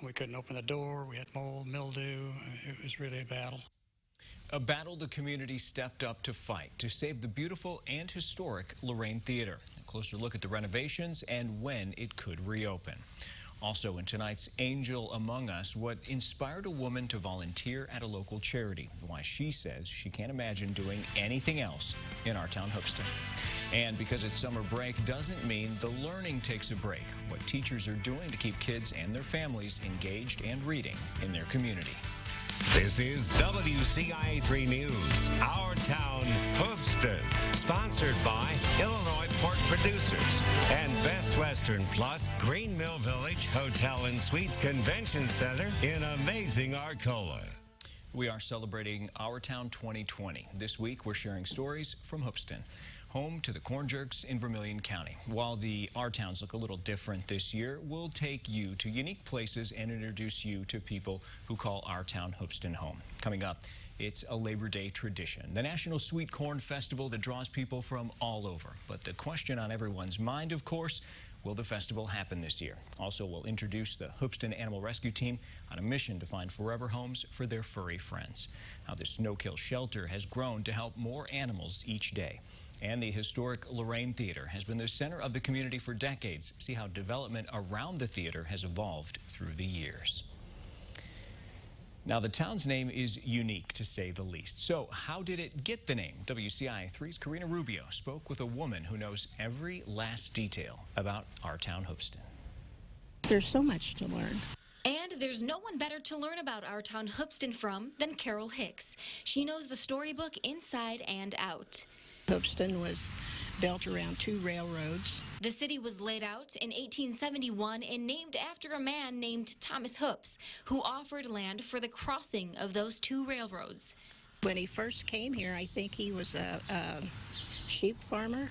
We couldn't open the door. We had mold, mildew. It was really a battle. A battle the community stepped up to fight to save the beautiful and historic Lorraine Theater. A closer look at the renovations and when it could reopen. Also in tonight's Angel Among Us, what inspired a woman to volunteer at a local charity. Why she says she can't imagine doing anything else in our Town Hoopeston. And because it's summer break doesn't mean the learning takes a break. What teachers are doing to keep kids and their families engaged and reading in their community. This is WCIA3 News, Our Town Hoopeston, sponsored by Illinois Pork Producers and Best Western Plus, Green Mill Village Hotel and Suites Convention Center in amazing Arcola. We are celebrating Our Town 2020. This week, we're sharing stories from Hoopeston, home to the Corn Jerks in Vermilion County. While the Our Towns look a little different this year, we'll take you to unique places and introduce you to people who call Our Town Hoopeston home. Coming up, it's a Labor Day tradition, the National Sweet Corn Festival that draws people from all over. But the question on everyone's mind, of course, will the festival happen this year? Also, we'll introduce the Hoopeston Animal Rescue Team on a mission to find forever homes for their furry friends. How this no-kill shelter has grown to help more animals each day. And the historic Lorraine Theater has been the center of the community for decades. See how development around the theater has evolved through the years. Now, the town's name is unique, to say the least. So how did it get the name? WCIA3's Karina Rubio spoke with a woman who knows every last detail about Our Town Hoopeston. There's so much to learn. And there's no one better to learn about Our Town Hoopeston from than Carol Hicks. She knows the storybook inside and out. Hoopeston was built around 2 railroads. The city was laid out in 1871 and named after a man named Thomas Hoops, who offered land for the crossing of those 2 railroads. When he first came here, I think he was a sheep farmer.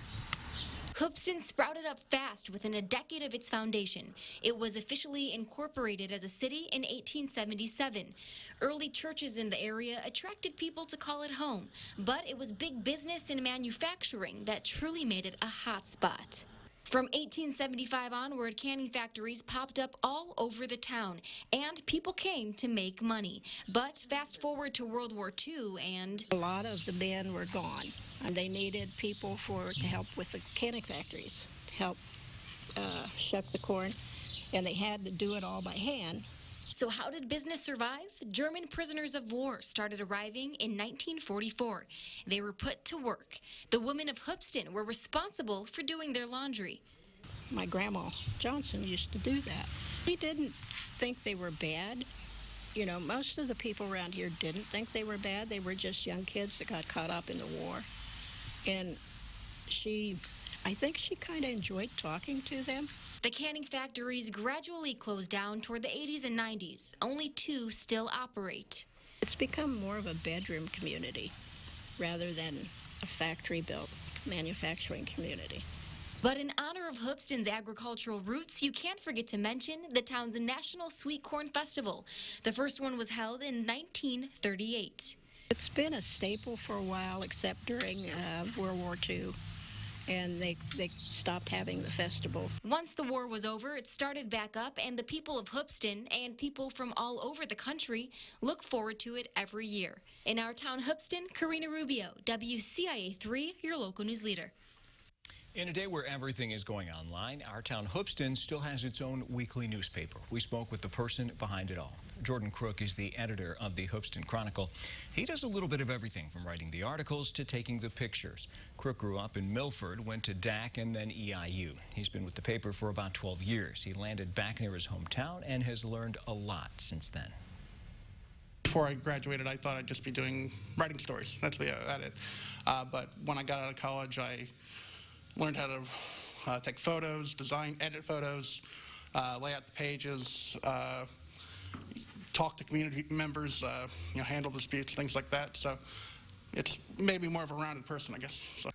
Hoopeston sprouted up fast within a decade of its foundation. It was officially incorporated as a city in 1877. Early churches in the area attracted people to call it home, but it was big business and manufacturing that truly made it a hot spot. From 1875 onward, canning factories popped up all over the town, and people came to make money. But fast forward to World War II, and a lot of the men were gone, and they needed people to help with the canning factories, to help shuck the corn, and they had to do it all by hand. So how did business survive? German prisoners of war started arriving in 1944. They were put to work. The women of Hoopeston were responsible for doing their laundry. My grandma Johnson used to do that. He didn't think they were bad. You know, most of the people around here didn't think they were bad. They were just young kids that got caught up in the war. And I think she kind of enjoyed talking to them. The canning factories gradually closed down toward the 80s and 90s. Only 2 still operate. It's become more of a bedroom community rather than a factory-built manufacturing community. But in honor of Hoopeston's agricultural roots, you can't forget to mention the town's National Sweet Corn Festival. The first one was held in 1938. It's been a staple for a while, except during World War II. And they stopped having the festival. Once the war was over, it started back up, and the people of Hoopeston and people from all over the country look forward to it every year. In Our Town Hoopeston, Karina Rubio, WCIA3, your local news leader. In a day where everything is going online, Our Town Hoopeston still has its own weekly newspaper. We spoke with the person behind it all. Jordan Crook is the editor of the Hoopeston Chronicle. He does a little bit of everything from writing the articles to taking the pictures. Crook grew up in Milford, went to DAC and then EIU. He's been with the paper for about 12 years. He landed back near his hometown and has learned a lot since then. Before I graduated, I thought I'd just be writing stories. That's what at it. But when I got out of college, I learned how to take photos, edit photos, lay out the pages, talk to community members, handle disputes, things like that. So it's maybe more of a rounded person, I guess. So.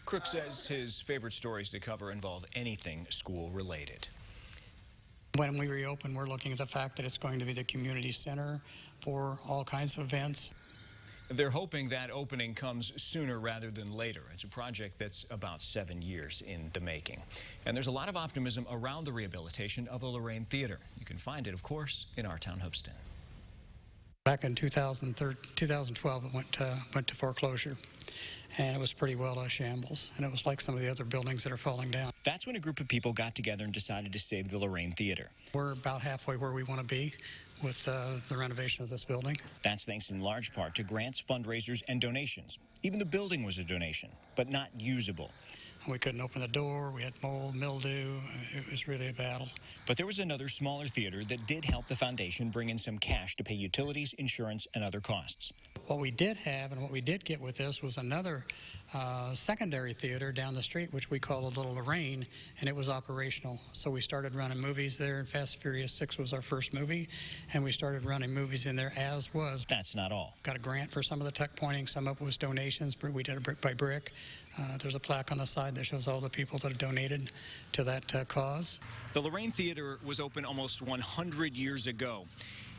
Crook says his favorite stories to cover involve anything school-related. When we reopen, we're looking at the fact that it's going to be the community center for all kinds of events. They're hoping that opening comes sooner rather than later. It's a project that's about 7 years in the making. And there's a lot of optimism around the rehabilitation of the Lorraine Theater. You can find it, of course, in our Town Hoopeston. Back in 2012, it went to foreclosure, and it was pretty well a shambles. And it was like some of the other buildings that are falling down. That's when a group of people got together and decided to save the Lorraine Theater. We're about halfway where we want to be with the renovation of this building. That's thanks in large part to grants, fundraisers, and donations. Even the building was a donation, but not usable. We couldn't open the door. We had mold, mildew. It was really a battle. But there was another smaller theater that did help the foundation bring in some cash to pay utilities, insurance, and other costs. What we did have and what we did get with this was another secondary theater down the street, which we call the Little Lorraine, and it was operational. So we started running movies there, and Fast and Furious 6 was our first movie, and we started running movies in there as was. That's not all. Got a grant for some of the tuck pointing. Some of it was donations. We did it brick by brick. There's a plaque on the side that shows all the people that have donated to that cause. The Lorraine Theater was open almost 100 years ago.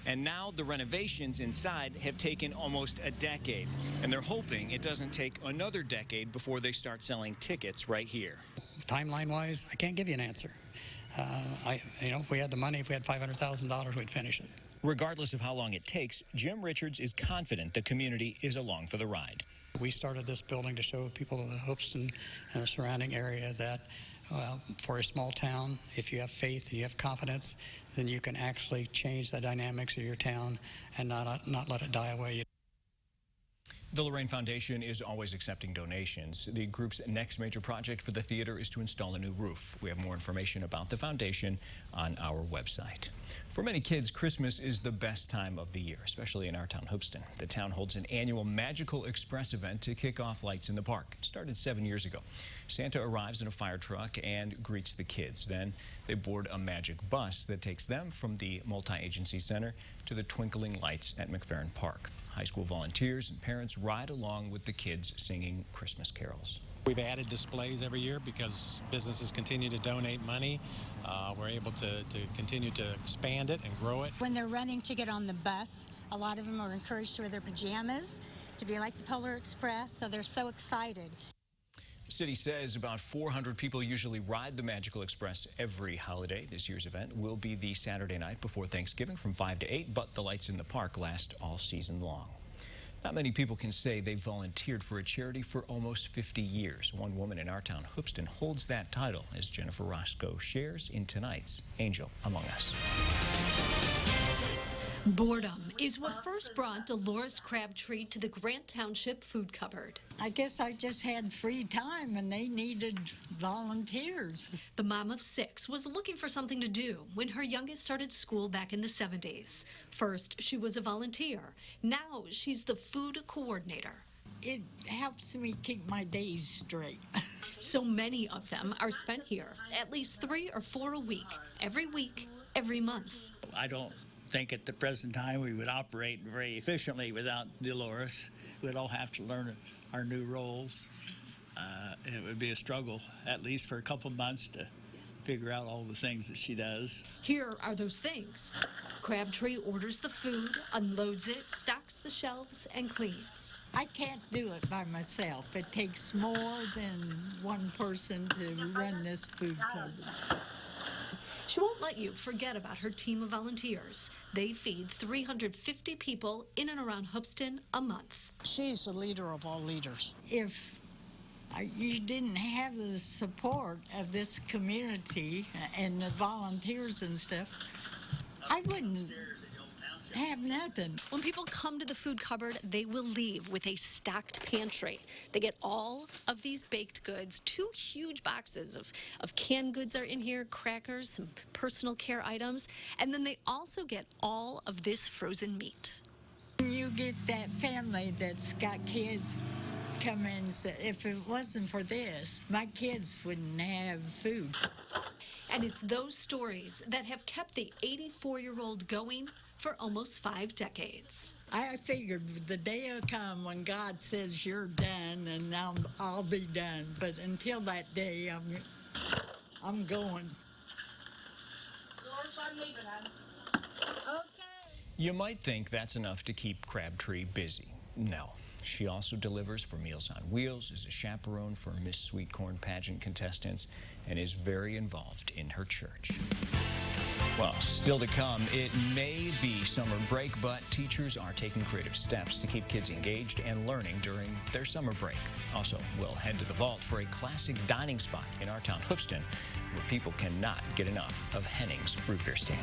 And now the renovations inside have taken almost a decade. And they're hoping it doesn't take another decade before they start selling tickets right here. Timeline-wise, I can't give you an answer. If we had the money, if we had $500,000, we'd finish it. Regardless of how long it takes, Jim Richards is confident the community is along for the ride. We started this building to show people in the Hoopeston and the surrounding area that for a small town, if you have faith and you have confidence, then you can actually change the dynamics of your town and not let it die away. The Lorraine Foundation is always accepting donations. The group's next major project for the theater is to install a new roof. We have more information about the foundation on our website. For many kids, Christmas is the best time of the year, especially in our town, Hoopeston. The town holds an annual Magical Express event to kick off lights in the park. It started 7 years ago. Santa arrives in a fire truck and greets the kids. Then they board a magic bus that takes them from the multi-agency center to the twinkling lights at McFerrin Park. High school volunteers and parents ride along with the kids singing Christmas carols. We've added displays every year because businesses continue to donate money. We're able to continue to expand it and grow it. When they're running to get on the bus, a lot of them are encouraged to wear their pajamas to be like the Polar Express, so they're so excited. The city says about 400 people usually ride the Magical Express every holiday. This year's event will be the Saturday night before Thanksgiving from 5 to 8, but the lights in the park last all season long. Not many people can say they volunteered for a charity for almost 50 years. One woman in our town, Hoopeston, holds that title, as Jennifer Roscoe shares in tonight's Angel Among Us. Boredom is what first brought Dolores Crabtree to the Grant Township food cupboard. I guess I just had free time and they needed volunteers. The mom of 6 was looking for something to do when her youngest started school back in the 70s. First, she was a volunteer. Now she's the food coordinator. It helps me keep my days straight. So many of them are spent here, at least 3 or 4 a week, every month. I don't think at the present time we would operate very efficiently without Dolores. We'd all have to learn our new roles. And it would be a struggle, at least for a couple months, to figure out all the things that she does. Here are those things. Crabtree orders the food, unloads it, stocks the shelves, and cleans. I can't do it by myself. It takes more than one person to run this food cupboard. She won't let you forget about her team of volunteers. They feed 350 people in and around Hoopeston a month. She's the leader of all leaders. If you didn't have the support of this community and the volunteers and stuff, I wouldn't have nothing. When people come to the food cupboard, they will leave with a stacked pantry. They get all of these baked goods. 2 huge boxes of canned goods are in here, crackers, some personal care items, and then they also get all of this frozen meat. You get that family that's got kids come in and say, if it wasn't for this, my kids wouldn't have food. And it's those stories that have kept the 84-year-old going for almost 5 decades. I figured the day will come when God says you're done, and I'll be done. But until that day, I'm going. I'm leaving, okay. You might think that's enough to keep Crabtree busy. No. She also delivers for Meals on Wheels, is a chaperone for Miss Sweet Corn pageant contestants, and is very involved in her church. Well, still to come, it may be summer break, but teachers are taking creative steps to keep kids engaged and learning during their summer break. Also, we'll head to the vault for a classic dining spot in our town, Hoopeston, where people cannot get enough of Henning's root beer stand.